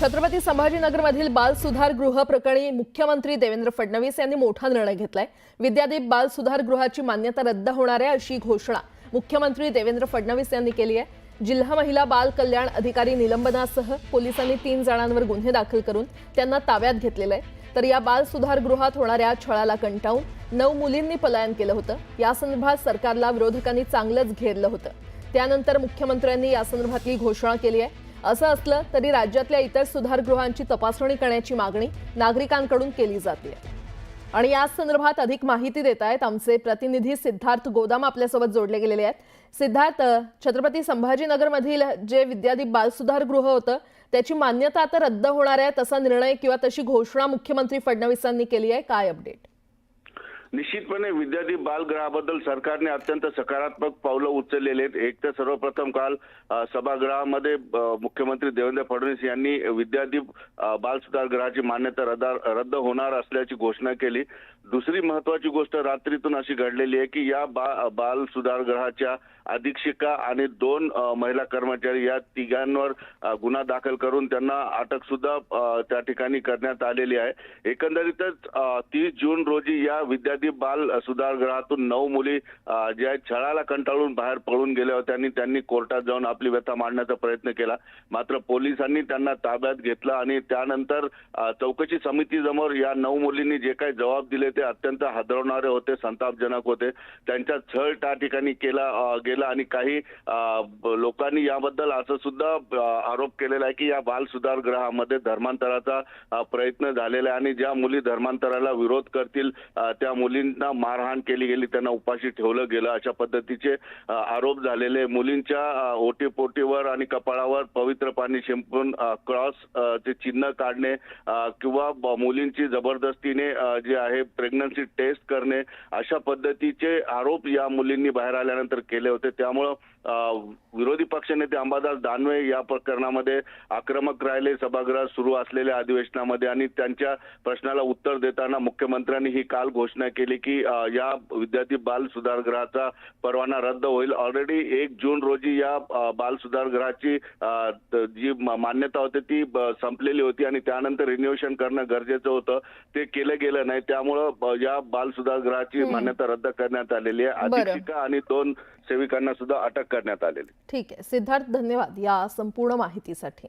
छत्रपती संभाजीनगरमधील बाल सुधार गृह प्रकरणी मुख्यमंत्री देवेंद्र फडणवीस यांनी मोठा निर्णय घेतलाय। विद्यादीप बाल सुधार गृहाची मान्यता रद्द होणार आहे अशी घोषणा मुख्यमंत्री देवेंद्र फडणवीस यांनी केली आहे। जिल्हा महिला बाल कल्याण अधिकारी निलंबनासह पोलिसांनी 3 जणांवर गुन्हे दाखल करून त्यांना ताब्यात घेतलेले आहे। तर या बाल सुधार गृहात होणाऱ्या छळाला कंटाळून 9 मुलींनी पलायन केलं होतं। या संदर्भात सरकारला विरोधकांनी चांगलंच घेरलं होतं। त्यानंतर मुख्यमंत्र्यांनी या संदर्भातली घोषणा केली आहे। असं असलं तरी राज्यातल्या इतर सुधारगृहांची तपासणी करण्याची मागणी नागरिकांकडून केली जाते। आणि या संदर्भात अधिक माहिती देत आहेत आमचे प्रतिनिधी सिद्धार्थ गोदाम आपल्यासोबत जोडले गेलेले आहेत। सिद्धार्थ, छत्रपती संभाजीनगरमधील जे विद्यादीप बाल सुधार गृह होतं त्याची मान्यता आता रद्द होणार आहे, तसा निर्णय किंवा तशी घोषणा मुख्यमंत्री फडणवीसांनी केली आहे। काय अपडेट? निश्चितपणे विद्यादीप बालगृहाबद्दल सरकारने अत्यंत सकारात्मक पावलं उचललेले आहेत। एक तर सर्वप्रथम काल सभागृहामध्ये मुख्यमंत्री देवेंद्र फडणवीस यांनी विद्यादीप बाल सुधार गृहाची मान्यता रद्द होणार असल्याची घोषणा केली। दुसरी महत्त्वाची गोष्ट रात्रीतून अशी घडलेली आहे की या बाल सुधार गृहाच्या अधीक्षिका आणि 2 महिला कर्मचारी या तिघांवर गुन्हा दाखल करून त्यांना अटक सुद्धा त्या ठिकाणी करण्यात आलेली आहे। एकंदरीतच 30 जून रोजी या विद्यादीप बाल सुधार गृहातून 9 मुली ज्या छळाला कंटाळून बाहेर पळून गेल्या होत्या आणि त्यांनी कोर्टात जाऊन आपली व्यथा मांडण्याचा प्रयत्न केला, मात्र पोलिसांनी त्यांना ताब्यात घेतलं आणि त्यानंतर चौकशी समितीसमोर या 9 मुलींनी जे काही जबाब दिले ते अत्यंत हादरवणारे होते, संतापजनक होते। त्यांचा छळ त्या ठिकाणी केला गेला आणि काही लोकांनी याबद्दल असं सुद्धा आरोप केलेला आहे की या बाल सुधार गृहामध्ये धर्मांतराचा प्रयत्न झालेला आहे आणि ज्या मुली धर्मांतराला विरोध करतील त्या मुलींना मारहाण केली गेली, त्यांना उपाशी ठेवलं गेलं, अशा पद्धतीचे आरोप झालेले। मुलींच्या ओटीपोटीवर आणि कपाळावर पवित्र पाणी शिंपून क्रॉस चे चिन्ह काढणे किंवा मुलींची जबरदस्तीने जे आहे प्रेग्नन्सी टेस्ट करणे, अशा पद्धतीचे आरोप या मुलींनी बाहेर आल्यानंतर केले होते। त्यामुळे विरोधी पक्षनेते अंबादास दानवे या प्रकरणामध्ये आक्रमक राहिले सभागृहात सुरू असलेल्या अधिवेशनामध्ये आणि त्यांच्या प्रश्नाला उत्तर देताना मुख्यमंत्र्यांनी ही काल घोषणा केली की या विद्यादीप बाल सुधार गृहाचा परवाना रद्द होईल। ऑलरेडी 1 जून रोजी या बाल सुधार गृहाची जी मान्यता होती ती संपलेली होती आणि त्यानंतर रिन्युएशन करणं गरजेचं होतं, ते केलं गेलं नाही। त्यामुळे या बाल सुधार गृहाची मान्यता रद्द करण्यात आलेली आहे। अधीक्षिका आणि 2 सेविकांना सुद्धा अटक करण्यात आलेली। ठीक आहे सिद्धार्थ, धन्यवाद या संपूर्ण माहितीसाठी।